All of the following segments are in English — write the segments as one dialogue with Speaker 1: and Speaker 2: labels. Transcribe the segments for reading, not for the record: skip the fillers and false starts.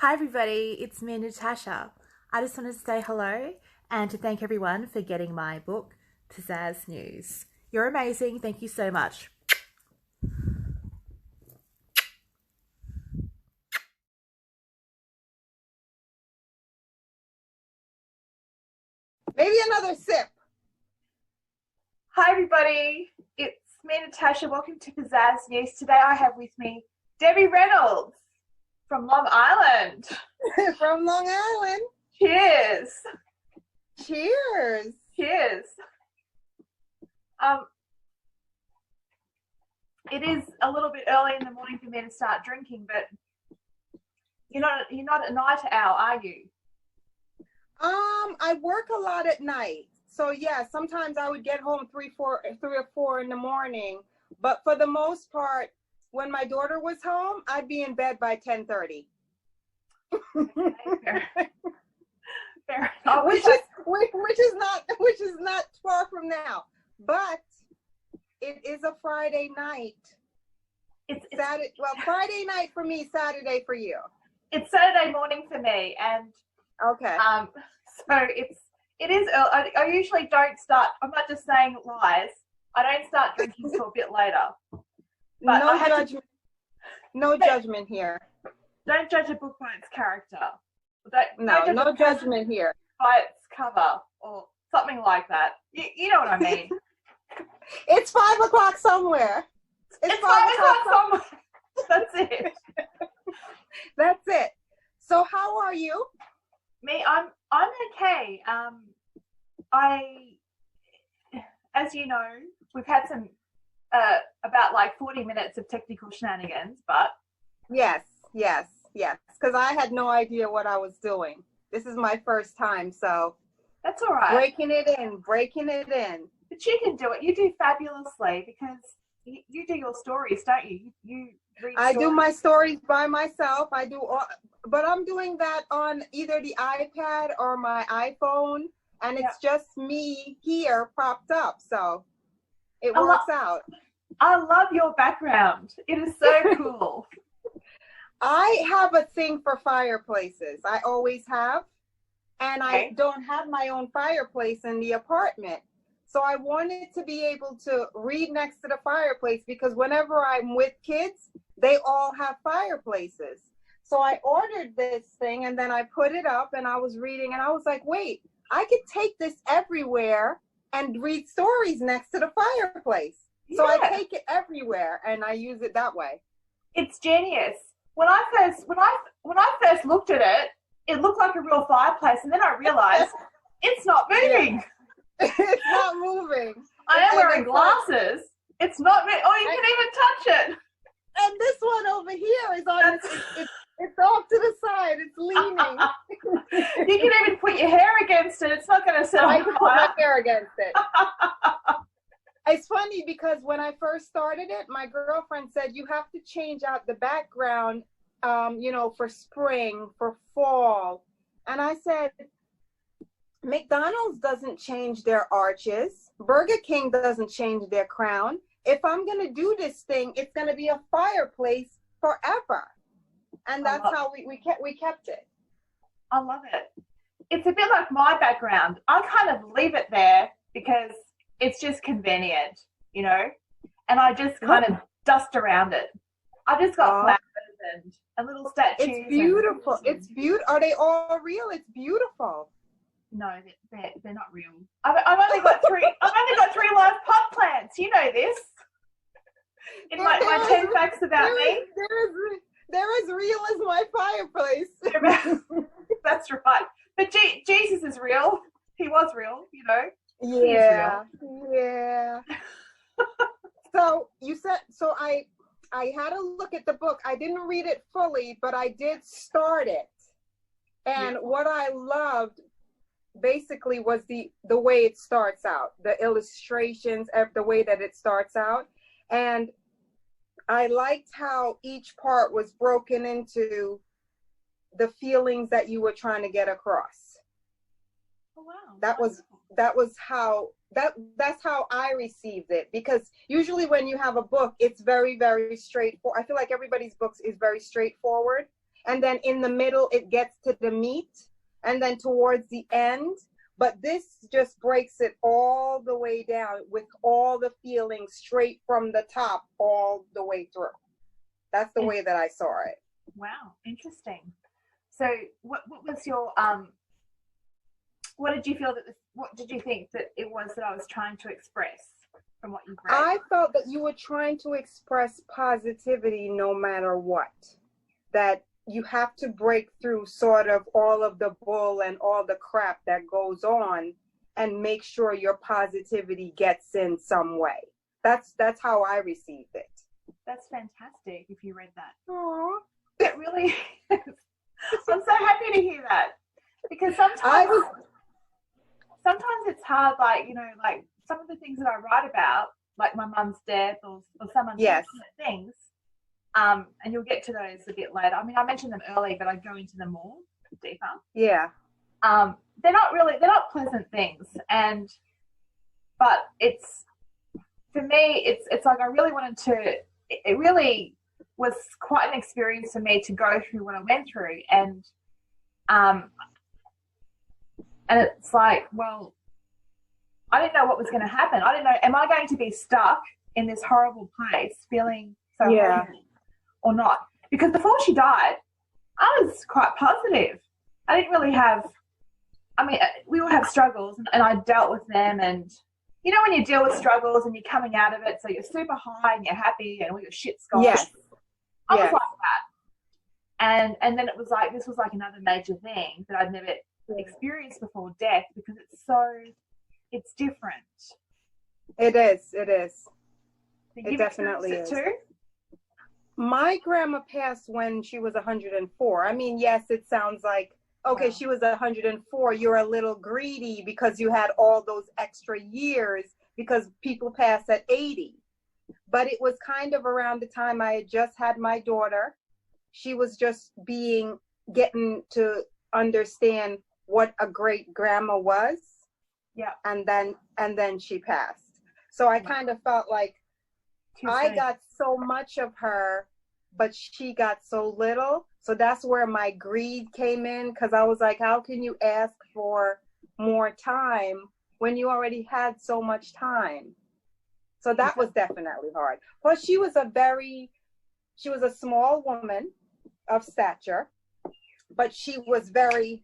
Speaker 1: Hi, everybody. It's me, Natasha. I just wanted to say hello and to thank everyone for getting my book, Pizazz News. You're amazing. Thank you so much.
Speaker 2: Maybe another sip.
Speaker 1: Hi, everybody. It's me, Natasha. Welcome to Pizazz News. Today I have with me Debbie Reynolds from Long Island.
Speaker 2: From Long Island.
Speaker 1: Cheers.
Speaker 2: Cheers.
Speaker 1: Cheers. It is a little bit early in the morning for me to start drinking, but you're not a night owl, are you?
Speaker 2: I work a lot at night. So yeah, sometimes I would get home 3 or 4 in the morning. But for the most part, when my daughter was home, I'd be in bed by 10:30.
Speaker 1: Okay, fair enough.
Speaker 2: which is not far from now. But it is a Friday night. It's Saturday. Well, Friday night for me, Saturday for you.
Speaker 1: It's Saturday morning for me, and
Speaker 2: okay.
Speaker 1: So it is. I usually don't start. I'm not just saying lies. I don't start drinking until a bit later. But
Speaker 2: no judgment. No judgment here.
Speaker 1: Don't judge a book by its character.
Speaker 2: No judgment here.
Speaker 1: By its cover or something like that. You know what I mean.
Speaker 2: It's 5 o'clock somewhere.
Speaker 1: It's 5 o'clock somewhere. That's it.
Speaker 2: That's it. So how are you?
Speaker 1: Me, I'm okay. As you know, we've had some about like 40 minutes of technical shenanigans, but
Speaker 2: yes, because I had no idea what I was doing. This is my first time, so
Speaker 1: that's all right.
Speaker 2: Breaking it in.
Speaker 1: But you can do it. You do fabulously because you do your stories, don't you? You read
Speaker 2: I
Speaker 1: stories.
Speaker 2: do my stories by myself. But I'm doing that on either the iPad or my iPhone, and it's just me here propped up, so it works out.
Speaker 1: I love your background. It is so cool.
Speaker 2: I have a thing for fireplaces. I always have. And I don't have my own fireplace in the apartment. So I wanted to be able to read next to the fireplace because whenever I'm with kids, they all have fireplaces. So I ordered this thing and then I put it up and I was reading and I was like, wait, I could take this everywhere and read stories next to the fireplace. So I take it everywhere and I use it that way.
Speaker 1: It's genius. When I first looked at it, it looked like a real fireplace, and then I realized it's not moving.
Speaker 2: It's not moving.
Speaker 1: I am wearing glasses. It's not moving. Oh, you can even touch it.
Speaker 2: And this one over here is on. It's off to the side. It's leaning.
Speaker 1: You can even put your hair against it. It's not going to set on fire.
Speaker 2: I can put my hair against it. It's funny because when I first started it, my girlfriend said you have to change out the background, for spring, for fall. And I said, McDonald's doesn't change their arches. Burger King doesn't change their crown. If I'm going to do this thing, it's going to be a fireplace forever. And that's how we kept it.
Speaker 1: I love it. It's a bit like my background. I kind of leave it there because it's just convenient, and I just kind of dust around it. I've just got flowers and little statues.
Speaker 2: It's beautiful. It's beautiful. Are they all real? It's beautiful.
Speaker 1: No, they're not real. I've only got three. I've only got 3 live pot plants. You know this. In my 10 facts about me.
Speaker 2: They're as real as my fireplace.
Speaker 1: That's right. But Jesus is real. He was real,
Speaker 2: Yeah. So you said, I had a look at the book. I didn't read it fully, but I did start it. And what I loved basically was the way it starts out, the illustrations, the way that it starts out. And I liked how each part was broken into the feelings that you were trying to get across.
Speaker 1: Oh, wow.
Speaker 2: That's how I received it, because usually when you have a book, it's very, very straightforward. I feel like everybody's books is very straightforward. and then in the middle it gets to the meat, and then towards the end. But this just breaks it all the way down with all the feelings straight from the top all the way through. That's the way that I saw it.
Speaker 1: Wow, interesting. So what was your what did you feel that what did you think that it was that I was trying to express from what you've read?
Speaker 2: I felt that you were trying to express positivity no matter what. That you have to break through sort of all of the bull and all the crap that goes on and make sure your positivity gets in some way. That's how I received it.
Speaker 1: That's fantastic if you read that.
Speaker 2: Aww.
Speaker 1: It really is. I'm so happy to hear that. Because sometimes it's hard, like, you know, like some of the things that I write about, like my mum's death or some unfortunate things, and you'll get to those a bit later. I mean, I mentioned them early, but I go into them more deeper.
Speaker 2: Yeah.
Speaker 1: They're not pleasant things, but it's, for me, it's like I really wanted to, it really was quite an experience for me to go through what I went through, and it's like, well, I didn't know what was going to happen. I didn't know, am I going to be stuck in this horrible place feeling so horrible or not? Because before she died, I was quite positive. I didn't really have, I mean, we all have struggles, and I dealt with them, and you know when you deal with struggles and you're coming out of it, so you're super high and you're happy and all your shit's gone. Yes. I was like that. And then it was like, this was like another major thing that I'd never experienced before death, because it's different.
Speaker 2: It is.
Speaker 1: It
Speaker 2: definitely is.
Speaker 1: Too?
Speaker 2: My grandma passed when she was 104. I mean, yes, it sounds like, okay, wow. She was 104. You're a little greedy because you had all those extra years, because people pass at 80. But it was kind of around the time I had just had my daughter. She was just getting to understand what a great grandma was. Yeah. And then she passed. So I kind of felt like I got so much of her, but she got so little. So that's where my greed came in, because I was like, how can you ask for more time when you already had so much time? So that was definitely hard. Plus, she was a small woman of stature, but she was very,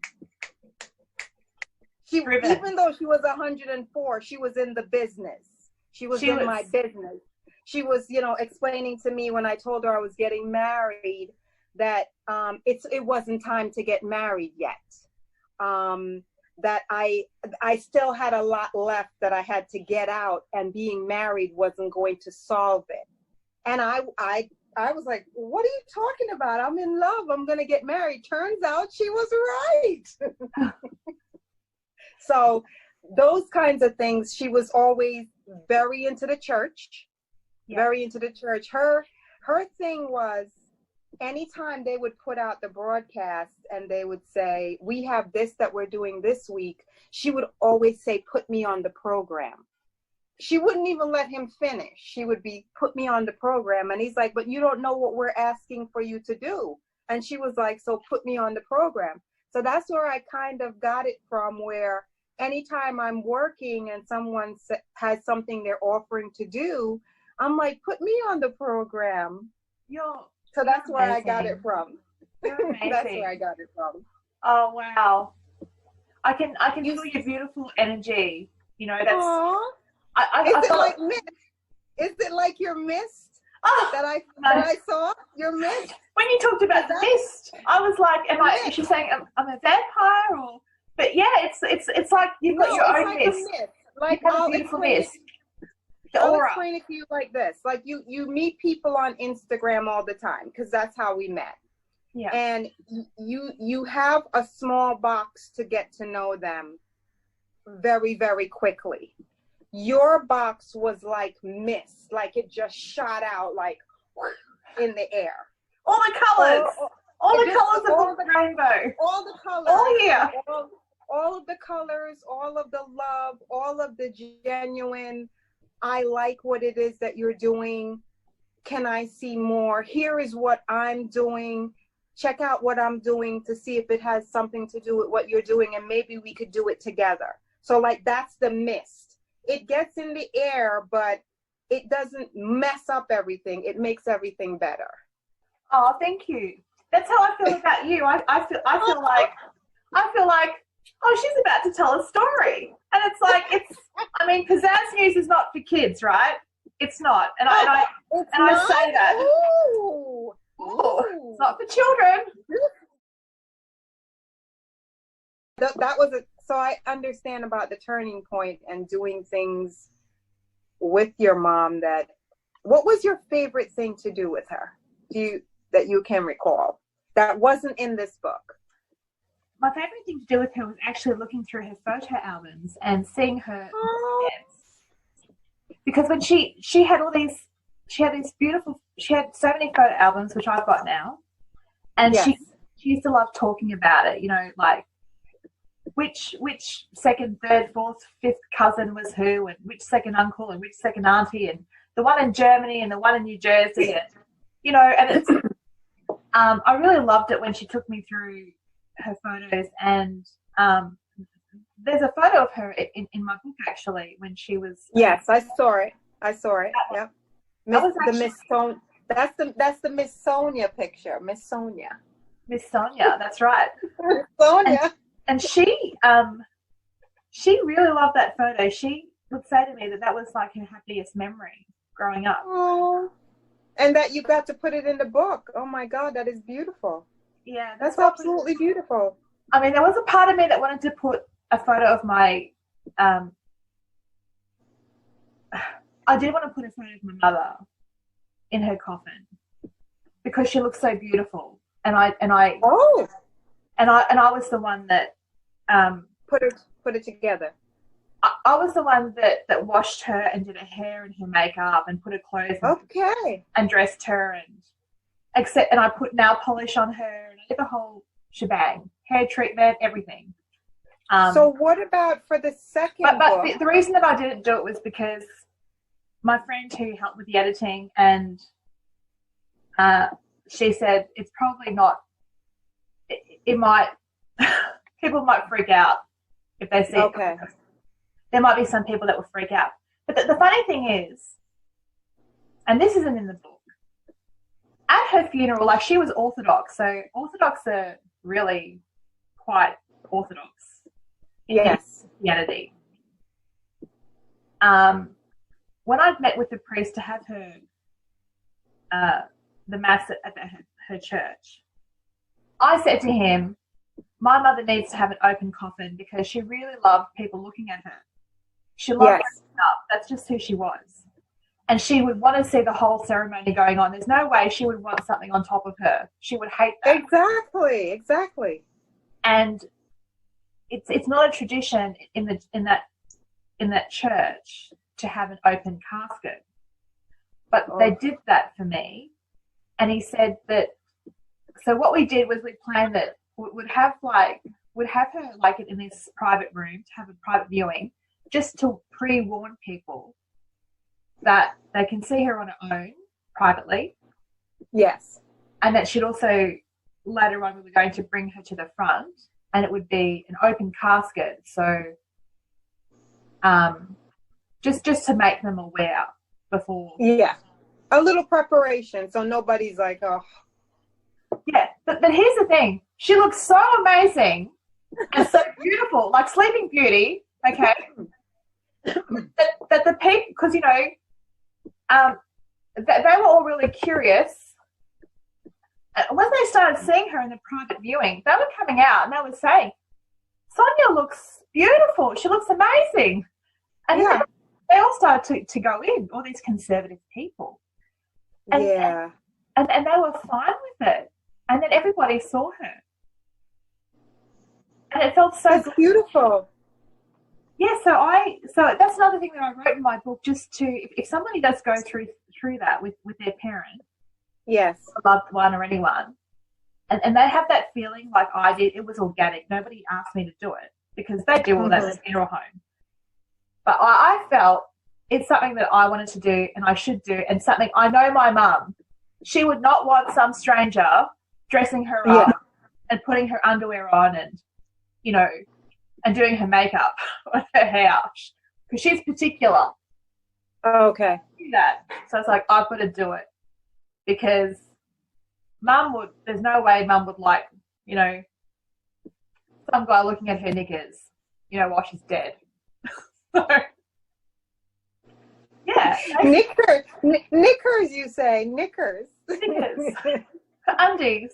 Speaker 2: even though she was 104, she was in the business. She was in my business. She was, you know, explaining to me when I told her I was getting married that it wasn't time to get married yet. That I still had a lot left that I had to get out, and being married wasn't going to solve it. And I was like, what are you talking about? I'm in love. I'm going to get married. Turns out she was right. So those kinds of things, she was always very into the church, very into the church. Her thing was, anytime they would put out the broadcast and they would say, we have this that we're doing this week, she would always say, put me on the program. She wouldn't even let him finish. She would be, put me on the program. And he's like, but you don't know what we're asking for you to do. And she was like, so put me on the program. So that's where I kind of got it from, where anytime I'm working and someone has something they're offering to do, I'm like, put me on the program. So that's where I got it from. That's where I got it from.
Speaker 1: Oh wow! I can feel your beautiful energy. You know, that's.
Speaker 2: Aww. Is it like your mist that I saw? Your mist.
Speaker 1: When you talked about the mist, I was like, is she saying I'm a vampire or? But yeah, it's like you've got your own mist.
Speaker 2: Like
Speaker 1: a beautiful mist.
Speaker 2: I'll explain it to you like this. Like you meet people on Instagram all the time, because that's how we met. Yeah. And you have a small box to get to know them very, very quickly. Your box was like mist, like it just shot out like in the air.
Speaker 1: All the colors. All the colors of the rainbow.
Speaker 2: All the colors.
Speaker 1: Oh yeah.
Speaker 2: All of the colors, all of the love, all of the genuine, I like what it is that you're doing. Can I see more? Here is what I'm doing check out what I'm doing to see if it has something to do with what you're doing, and maybe we could do it together. So like, that's the mist. It gets in the air, but it doesn't mess up everything. It makes everything better.
Speaker 1: Oh, thank you. That's how I feel about you. I feel like, oh, she's about to tell a story. And it's like, Pizazz News is not for kids, right? It's not. And I say that.
Speaker 2: Ooh.
Speaker 1: Ooh. It's not for children.
Speaker 2: That was so I understand about the turning point and doing things with your mom. What was your favorite thing to do with her? That you can recall that wasn't in this book?
Speaker 1: My favorite thing to do with her was actually looking through her photo albums and seeing her dance. Because when she had so many photo albums, which I've got now, and
Speaker 2: yes.
Speaker 1: she used to love talking about it, like which second, third, fourth, fifth cousin was who, and which second uncle and which second auntie, and the one in Germany and the one in New Jersey, and and it's I really loved it when she took me through her photos, and there's a photo of her in my book actually when she was.
Speaker 2: Yes, I saw it. Yep. That's the Miss Sonia picture. Miss Sonia,
Speaker 1: that's right.
Speaker 2: Miss Sonia.
Speaker 1: And she really loved that photo. She would say to me that was like her happiest memory growing up.
Speaker 2: Oh, and that you got to put it in the book. Oh my God, that is beautiful.
Speaker 1: Yeah,
Speaker 2: that's absolutely beautiful.
Speaker 1: I mean, there was a part of me that wanted to put a photo of my. I did want to put a photo of my mother in her coffin because she looked so beautiful, and I was the one that
Speaker 2: put it together.
Speaker 1: I was the one that washed her and did her hair and her makeup and put her clothes and dressed her and I put nail polish on her and I did the whole shebang, hair treatment, everything.
Speaker 2: So what about for the second book?
Speaker 1: But the reason that I didn't do it was because my friend who helped with the editing, and she said it's probably not. It might people might freak out if they see it. There might be some people that will freak out. But the funny thing is, and this isn't in the book, at her funeral, like she was Orthodox, so Orthodox are really quite Orthodox in Christianity. When I'd met with the priest to have her, the mass at her church, I said to him, my mother needs to have an open coffin because she really loved people looking at her. She loved dressing up. That's just who she was. And she would want to see the whole ceremony going on. There's no way she would want something on top of her. She would hate that.
Speaker 2: Exactly.
Speaker 1: And it's not a tradition in that church to have an open casket. But they did that for me. And he said that, so what we did was we planned that we'd have her like in this private room to have a private viewing, just to pre-warn people that they can see her on her own privately. Yes. And that she'd also, later on, we were going to bring her to the front and it would be an open casket. So just to make them aware before.
Speaker 2: Yeah. A little preparation so nobody's like, oh.
Speaker 1: Yeah, but here's the thing. She looks so amazing and so beautiful, like Sleeping Beauty, okay? that the people, because, they were all really curious. When they started seeing her in the private viewing, they were coming out and they were saying, Sonia looks beautiful. She looks amazing. And they all started to go in, all these conservative people. And, and they were fine with it. And then everybody saw her. And it felt so good.
Speaker 2: Beautiful.
Speaker 1: Yeah, so that's another thing that I wrote in my book, just to, if somebody does go through that with their parent, a loved one or anyone, and they have that feeling like I did, it was organic. Nobody asked me to do it because they do all that at the funeral home. But I felt it's something that I wanted to do and I should do, and something I know my mum, she would not want some stranger dressing her
Speaker 2: Yeah.
Speaker 1: up and putting her underwear on and, you know, and doing her makeup or her hair because she's particular.
Speaker 2: Okay.
Speaker 1: Do that. So it's like, I've got to do it because there's no way Mum would like, you know, some guy looking at her knickers, you know, while she's dead. So, yeah.
Speaker 2: Knickers, you say. Knickers.
Speaker 1: Knickers. Undies.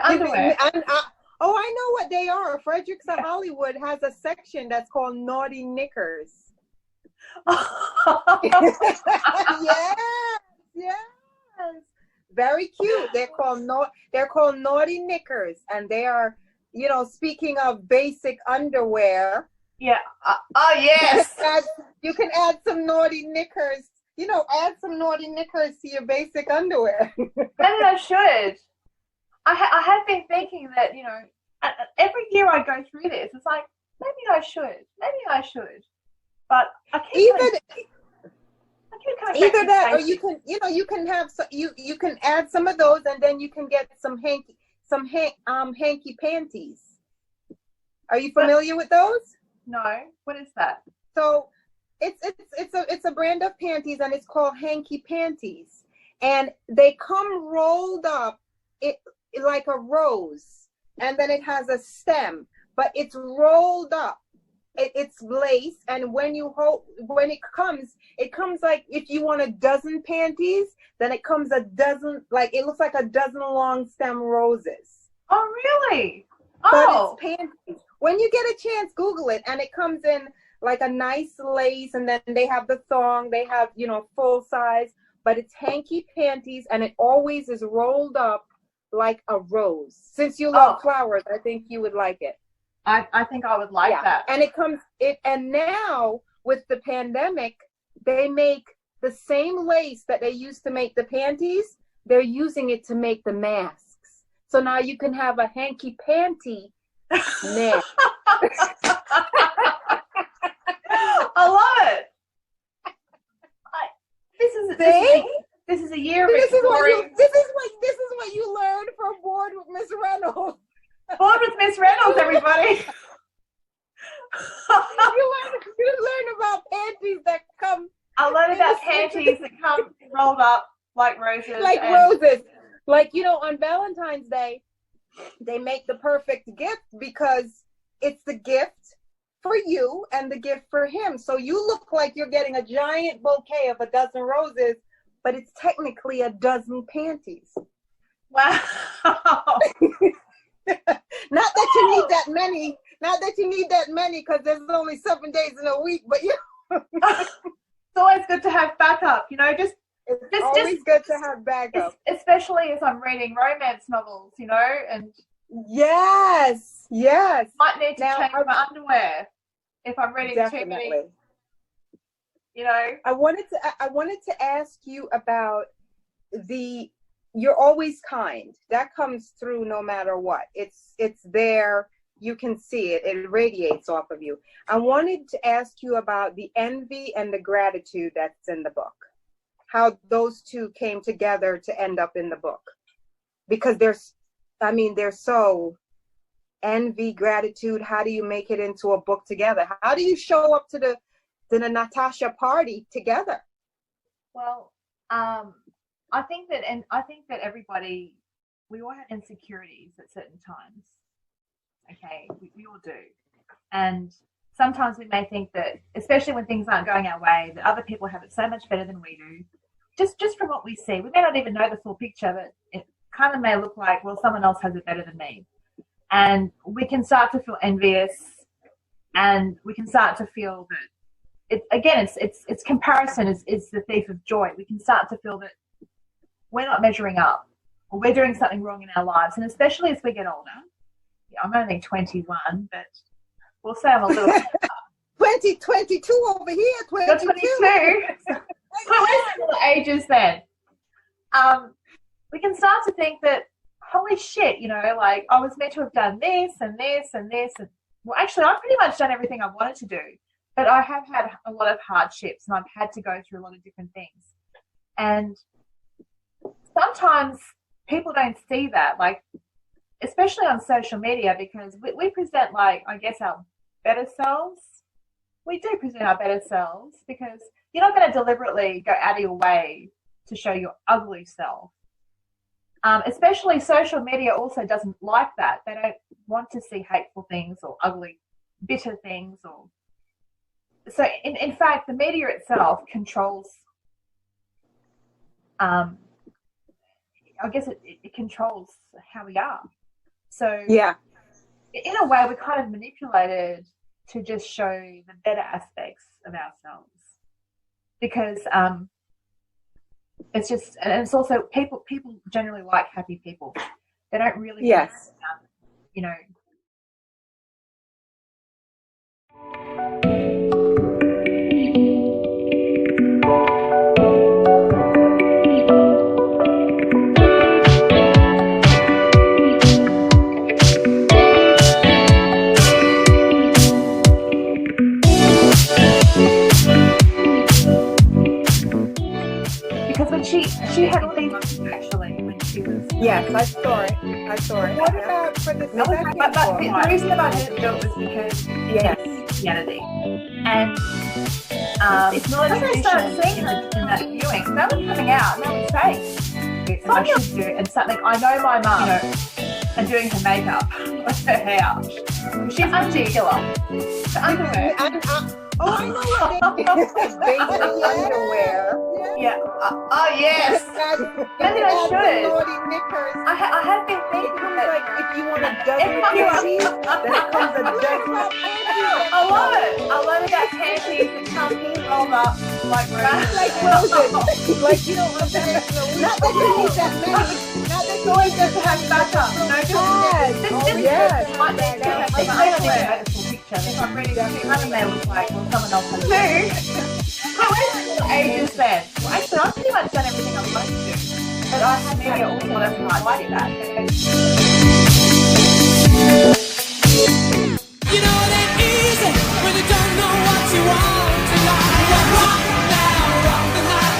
Speaker 1: Underwear.
Speaker 2: I know what they are. Fredericks of Hollywood has a section that's called Naughty Knickers. Yes. Very cute. They're called Naughty Knickers, and they are, you know, speaking of basic underwear.
Speaker 1: Yeah. Oh yes.
Speaker 2: You can add some naughty knickers. You know, add some naughty knickers to your basic underwear.
Speaker 1: Maybe I should. I have been thinking that, you know, every year I go through this. It's like, maybe I should. But I keep
Speaker 2: either that, or you can, you know, you can have you can add some of those, and then you can get some hanky panties. Are you familiar with those?
Speaker 1: No. What is that?
Speaker 2: So it's a brand of panties, and it's called hanky panties, and they come rolled up like a rose, and then it has a stem, but it's rolled up. It's lace, and when it comes like, if you want a dozen panties, then it comes a dozen, like it looks like a dozen long stem roses.
Speaker 1: Oh really?
Speaker 2: But it's panties. When you get a chance, Google it, and it comes in like a nice lace, and then they have the thong, they have, you know, full size, but it's hanky panties, and it always is rolled up like a rose. Since you love flowers, I think you would like it.
Speaker 1: I think I would like that.
Speaker 2: And and now with the pandemic, they make the same lace that they used to make the panties. They're using it to make the masks. So now you can have a hanky panty mask.
Speaker 1: I love it. This is a year of exploring.
Speaker 2: This is what you learned from B.O.R.E.D with Miss Reynolds.
Speaker 1: B.O.R.E.D with Miss Reynolds, everybody.
Speaker 2: You learn about panties that come.
Speaker 1: I learned about panties that come rolled up like roses.
Speaker 2: Like roses. Like, you know, on Valentine's Day, they make the perfect gift because it's the gift for you and the gift for him. So you look like you're getting a giant bouquet of a dozen roses, but it's technically a dozen panties.
Speaker 1: Wow.
Speaker 2: Not that you need that many. Not that you need that many, because there's only 7 days in a week. But yeah,
Speaker 1: it's always good to have backup. You know,
Speaker 2: it's always good to have backup,
Speaker 1: especially as I'm reading romance novels. You know, and
Speaker 2: yes,
Speaker 1: might need to change my underwear if I'm reading too many. You know, I wanted
Speaker 2: to ask you about you're always kind. That comes through no matter what. It's there. You can see it. It radiates off of you. I wanted to ask you about the envy and the gratitude that's in the book. How those two came together to end up in the book. Because they're so envy, gratitude. How do you make it into a book together? How do you show up to the Natasha party together?
Speaker 1: Well, I think that everybody, we all have insecurities at certain times. Okay, we all do. And sometimes we may think that, especially when things aren't going our way, that other people have it so much better than we do. Just from what we see. We may not even know the full picture, but it kind of may look like, well, someone else has it better than me. And we can start to feel envious, and we can start to feel that it's comparison is the thief of joy. We can start to feel that we're not measuring up, or we're doing something wrong in our lives. And especially as we get older, I'm only 21, but we'll say I'm a little
Speaker 2: 22 over here, 22.
Speaker 1: You're 22. We're similar ages then. We can start to think that, holy shit, you know, like I was meant to have done this and this and this. And, well, actually, I've pretty much done everything I wanted to do, but I have had a lot of hardships, and I've had to go through a lot of different things. And sometimes people don't see that, like, especially on social media, because we present, like, I guess, our better selves. We do present our better selves because you're not going to deliberately go out of your way to show your ugly self. Especially social media also doesn't like that. They don't want to see hateful things or ugly, bitter things. Or so, in fact, the media itself controls. I guess it controls how we are. So
Speaker 2: yeah,
Speaker 1: in a way, we're kind of manipulated to just show the better aspects of ourselves, because it's just, and it's also people generally like happy people. They don't really,
Speaker 2: yes.
Speaker 1: You know. Because when she had leave actually when she was.
Speaker 2: Yes, I saw it. What about for the second
Speaker 1: but
Speaker 2: book?
Speaker 1: the reason that I didn't do it was because
Speaker 2: Yes.
Speaker 1: Christianity. And it's not a tradition. I started seeing her in that viewing. That was coming out, and I was saying, I should do, and something. I know my mum, you know, and doing her makeup, her hair. She's particular. The underwear.
Speaker 2: Oh, I know what they basic underwear.
Speaker 1: Yeah. Oh, yes. Maybe I should. I have been thinking that,
Speaker 2: like if you want a dozen panties, then it comes a dozen.
Speaker 1: I love it. I love that panties that come rolled up like roses.
Speaker 2: Like roses. Like you don't understand. Not that you need that many. Not that you always have to have backup. No,
Speaker 1: Yes. Might be a picture. If I'm ready to see one, they look like, well, someone else has it. I went ages then. Well, actually, I've pretty much done everything I'm supposed to do. But I have maybe also left like that.
Speaker 3: You know it ain't easy when you don't know what you want to like. Rock now, rock the night.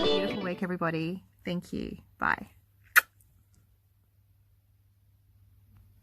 Speaker 1: Beautiful week, everybody. Thank you. Bye.